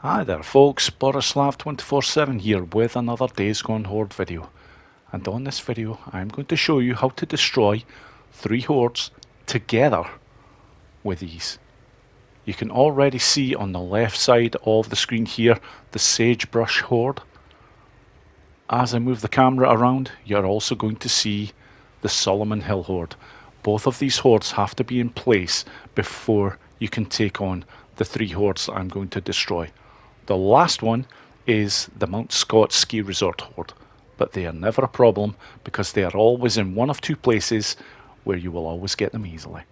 Hi there folks, Borislav247 here with another Days Gone Horde video. And on this video I'm going to show you how to destroy 3 hordes together with ease. You can already see on the left side of the screen here the sagebrush horde. As I move the camera around, you're also going to see the Solomon Hill horde. Both of these hordes have to be in place before you can take on the 3 hordes that I'm going to destroy. The last one is the Mount Scott ski resort horde, but they are never a problem because they are always in one of 2 places where you will always get them easily.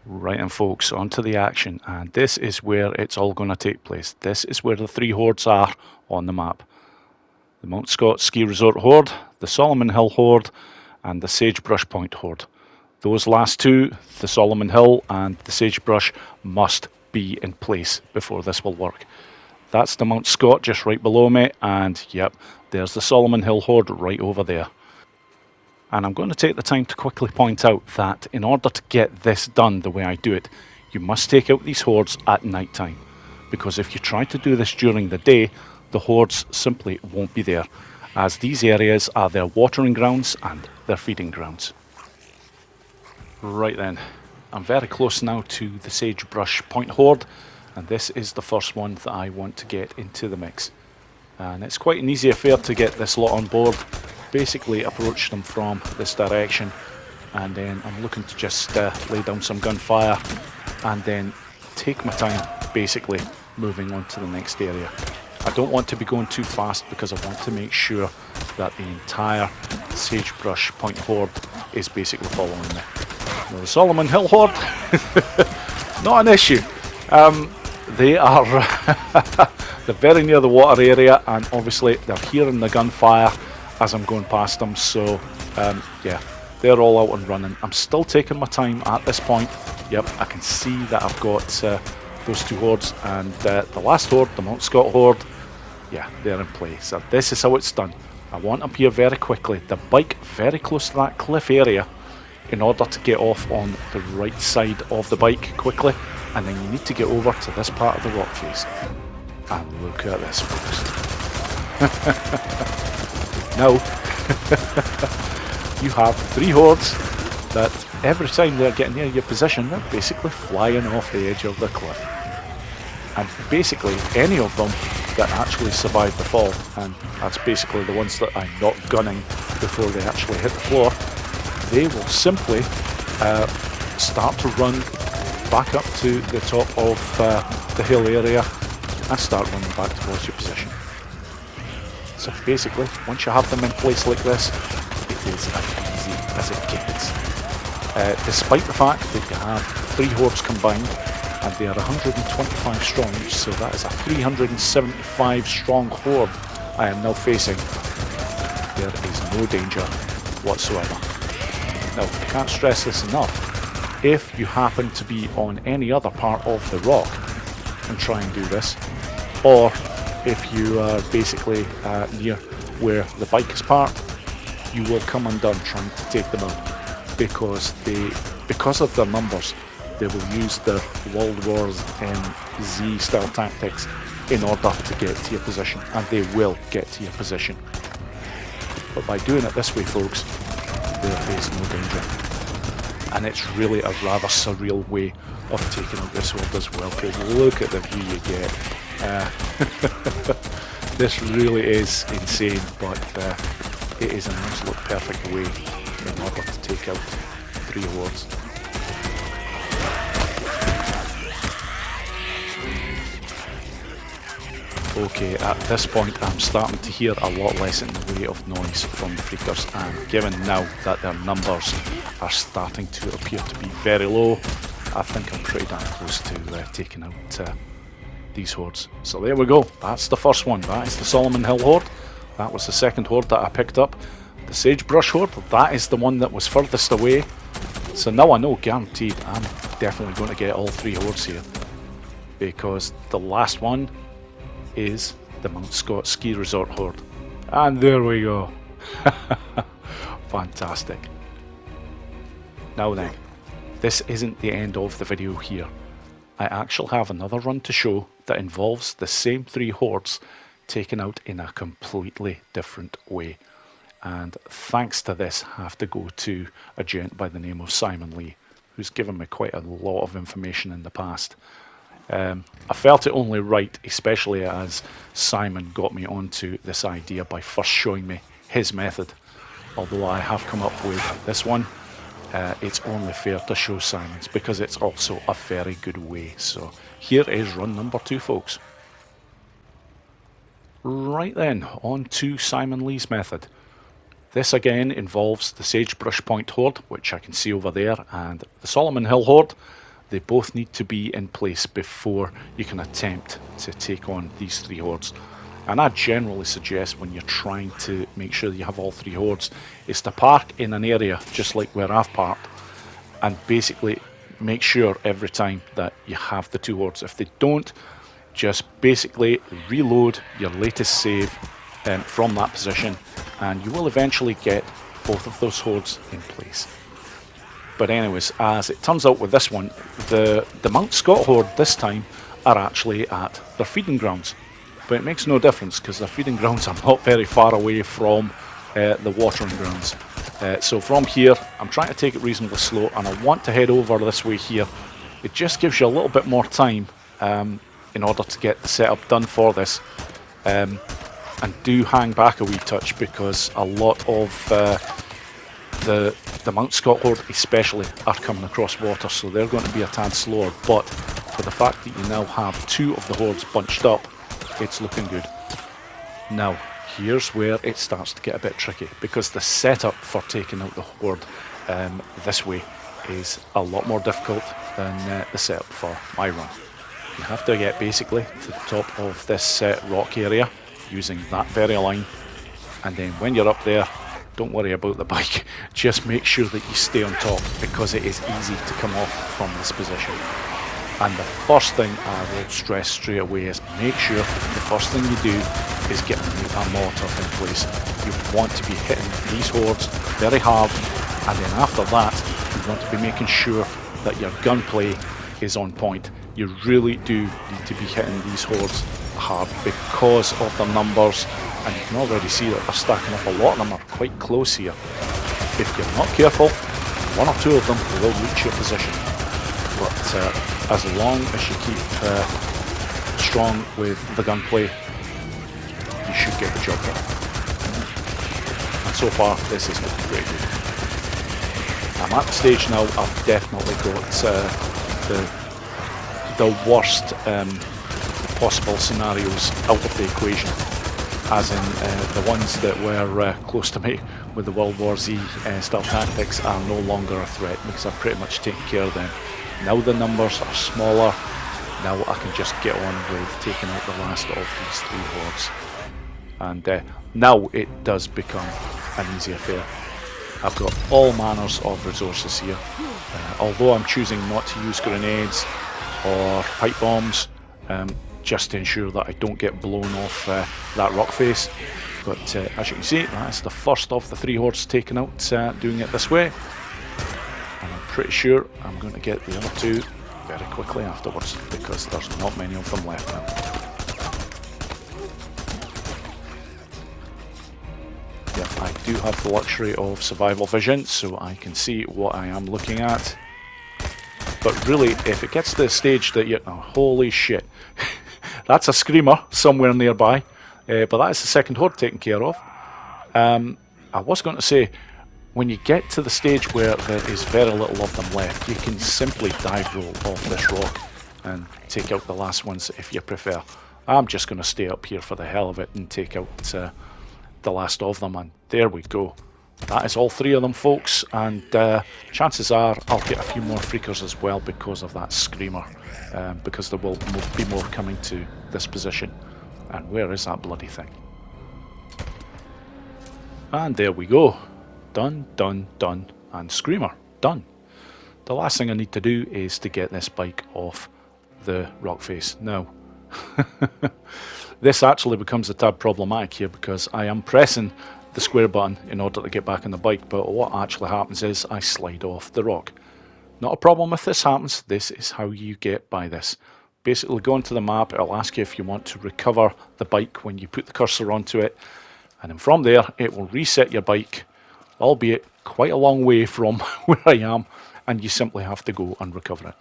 Right then folks, on to the action, and this is where it's all going to take place. This is where the 3 hordes are on the map. The Mount Scott ski resort horde, the Solomon Hill horde, and the Sagebrush Point horde. Those last 2, the Solomon Hill and the Sagebrush, must be in place before this will work. That's the Mount Scott just right below me, and yep, there's the Solomon Hill horde right over there. And I'm going to take the time to quickly point out that in order to get this done the way I do it, you must take out these hordes at night time, because if you try to do this during the day, the hordes simply won't be there, as these areas are their watering grounds and their feeding grounds. Right then, I'm very close now to the Sagebrush Point horde, and this is the first one that I want to get into the mix. And it's quite an easy affair to get this lot on board. Basically approach them from this direction, and then I'm looking to just lay down some gunfire and then take my time basically moving on to the next area. I don't want to be going too fast because I want to make sure that the entire Sagebrush Point horde is basically following me. Now, the Solomon Hill horde, not an issue. They are they're very near the water area, and obviously they're hearing the gunfire as I'm going past them, so yeah, they're all out and running. I'm still taking my time at this point. Yep, I can see that I've got those 2 hordes, and the last horde, the Mount Scott horde, yeah, they're in place. So this is how it's done. I want up here very quickly, the bike very close to that cliff area in order to get off on the right side of the bike quickly, and then you need to get over to this part of the rock face. And look at this, folks. Now, you have 3 hordes that every time they're getting near your position, they're basically flying off the edge of the cliff. And basically, any of them that actually survive the fall, and that's basically the ones that I'm not gunning before they actually hit the floor, they will simply start to run back up to the top of the hill area and start running back towards your position. So basically, once you have them in place like this, it is as easy as it gets. Despite the fact that you have 3 hordes combined, and they are 125 strong, so that is a 375 strong horde I am now facing, there is no danger whatsoever. Now, I can't stress this enough. If you happen to be on any other part of the rock and try and do this, or if you are basically near where the bike is parked, you will come undone trying to take them out, because of their numbers, they will use the World War Z style tactics in order to get to your position, and they will get to your position. But by doing it this way, folks, there is no danger. And it's really a rather surreal way of taking out this horde as well, because look at the view you get. This really is insane, but it is an absolute perfect way in order to take out 3 hordes. Okay, at this point I'm starting to hear a lot less in the way of noise from the freakers, and given now that their numbers are starting to appear to be very low, I think I'm pretty damn close to taking out these hordes. So there we go, that's the first one. That is the Solomon Hill horde. That was the second horde that I picked up. The Sagebrush horde, that is the one that was furthest away. So now I know guaranteed I'm definitely going to get all 3 hordes here, because the last one is the Mount Scott ski resort horde. And there we go. Fantastic. Now then, this isn't the end of the video here. I actually have another run to show that involves the same 3 hordes taken out in a completely different way. And thanks to this, I have to go to a gent by the name of Simon Lee, who's given me quite a lot of information in the past. I felt it only right, especially as Simon got me onto this idea by first showing me his method. Although I have come up with this one, it's only fair to show Simon's because it's also a very good way. So here is run number 2, folks. Right then, on to Simon Lee's method. This again involves the Sagebrush Point Horde, which I can see over there, and the Solomon Hill Horde. They both need to be in place before you can attempt to take on these 3 hordes. And I generally suggest when you're trying to make sure that you have all 3 hordes is to park in an area just like where I've parked and basically make sure every time that you have the 2 hordes. If they don't, just basically reload your latest save from that position and you will eventually get both of those hordes in place. But anyways, as it turns out with this one, the Mount Scott horde this time are actually at their feeding grounds. But it makes no difference because the feeding grounds are not very far away from the watering grounds. So from here, I'm trying to take it reasonably slow and I want to head over this way here. It just gives you a little bit more time in order to get the setup done for this. And do hang back a wee touch because a lot of the Mount Scott horde especially are coming across water, so they're going to be a tad slower. But for the fact that you now have 2 of the hordes bunched up, it's looking good. Now, here's where it starts to get a bit tricky, because the setup for taking out the horde this way is a lot more difficult than the setup for my run. You have to get basically to the top of this rock area using that very line, and then when you're up there, don't worry about the bike, just make sure that you stay on top because it is easy to come off from this position. And the first thing I will stress straight away is make sure the first thing you do is get a mortar in place. You want to be hitting these hordes very hard, and then after that you want to be making sure that your gunplay is on point. You really do need to be hitting these hordes hard because of the numbers, and you can already see that they're stacking up. A lot of them are quite close here. If you're not careful, 1 or 2 of them will reach your position. But as long as you keep strong with the gunplay, you should get the job done. And so far, this is looking pretty good. I'm at the stage now, I've definitely got the worst possible scenarios out of the equation, as in the ones that were close to me with the World War Z style tactics are no longer a threat because I've pretty much taken care of them. Now the numbers are smaller, now I can just get on with taking out the last of these 3 hordes. And now it does become an easy affair. I've got all manners of resources here. Although I'm choosing not to use grenades or pipe bombs, just to ensure that I don't get blown off that rock face. But as you can see, that's the first of the 3 hordes taken out doing it this way. And I'm pretty sure I'm going to get the other 2 very quickly afterwards because there's not many of them left now. Yeah, I do have the luxury of survival vision, so I can see what I am looking at. But really, if it gets to the stage that you're... Oh, holy shit. That's a screamer somewhere nearby. But that is the second horde taken care of. I was going to say, when you get to the stage where there is very little of them left, you can simply dive roll off this rock and take out the last ones if you prefer. I'm just going to stay up here for the hell of it and take out the last of them, and there we go. That is all 3 of them, folks, and chances are I'll get a few more freakers as well because of that screamer, because there will be more coming to this position. And where is that bloody thing? And there we go. Done, done, done, and screamer, done. The last thing I need to do is to get this bike off the rock face. Now, this actually becomes a tad problematic here because I am pressing the square button in order to get back on the bike, but what actually happens is I slide off the rock. Not a problem if this happens, this is how you get by this. basically go into the map, it'll ask you if you want to recover the bike when you put the cursor onto it, and then from there it will reset your bike, albeit quite a long way from where I am, and you simply have to go and recover it.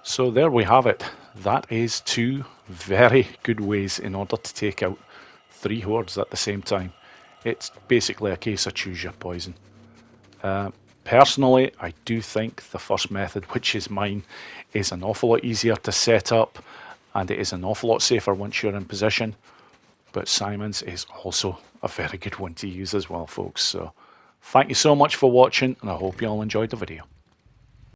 So there we have it. That is 2 very good ways in order to take out 3 hordes at the same time. It's basically a case of choose your poison. Personally, I do think the first method, which is mine, is an awful lot easier to set up, and it is an awful lot safer once you're in position. But Simon's is also a very good one to use as well, folks. So thank you so much for watching, and I hope you all enjoyed the video.